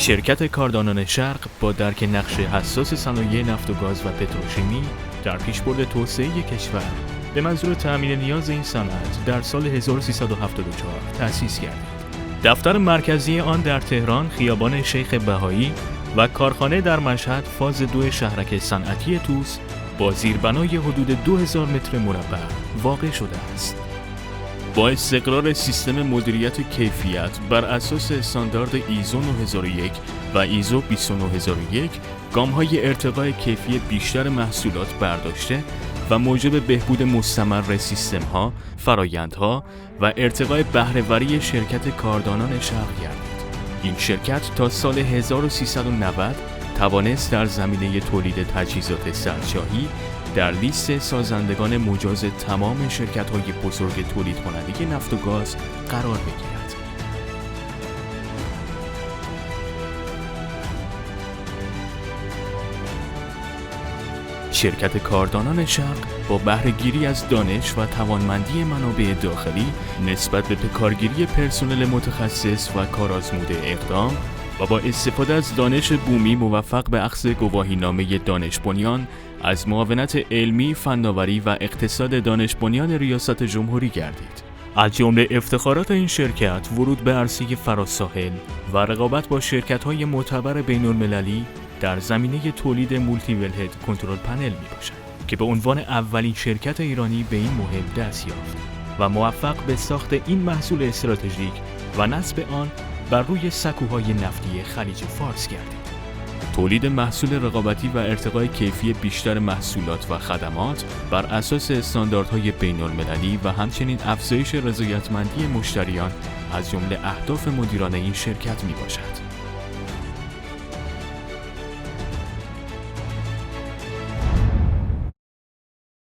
شرکت کاردانان شرق با درک نقش حساس صنایع نفت و گاز و پتروشیمی در پیشبرد توسعه کشور به منظور تأمین نیاز این صنعت در سال 1374 تأسیس گردید. دفتر مرکزی آن در تهران، خیابان شیخ بهایی و کارخانه در مشهد فاز 2 شهرک صنعتی طوس با زیربنای حدود 2000 متر مربع واقع شده است. با استقرار سیستم مدیریت کیفیت بر اساس استاندارد ایزو 9001 و ایزو 29001 گام‌های ارتقای کیفی بیشتر محصولات برداشته و موجب بهبود مستمر سیستم‌ها، فرآیندها و ارتقای بهره‌وری شرکت کاردانان شرق گردید. این شرکت تا سال 1390 توانست در زمینه تولید تجهیزات سرشاهی در لیست سازندگان مجاز تمام شرکت‌های بزرگ تولید کننده نفت و گاز قرار بگیرد. شرکت کاردانان شرق با بهره‌گیری از دانش و توانمندی منابع داخلی نسبت به بکارگیری پرسنل متخصص و کارآزموده اقدام و با استفاده از دانش بومی موفق به اخذ گواهینامه دانش بنیان از معاونت علمی، فناوری و اقتصاد دانش بنیان ریاست جمهوری گردید. از جمله افتخارات این شرکت ورود به عرصه فراساحل و رقابت با شرکت‌های معتبر بین‌المللی در زمینه تولید مولتی ولهد کنترل پنل میباشد که به عنوان اولین شرکت ایرانی به این مهم دست یافت و موفق به ساخت این محصول استراتژیک و نصب آن بر روی سکوهای نفتی خلیج فارس گردید. تولید محصول رقابتی و ارتقای کیفی بیشتر محصولات و خدمات بر اساس استانداردهای بین‌المللی و همچنین افزایش رضایتمندی مشتریان از جمله اهداف مدیران این شرکت میباشد.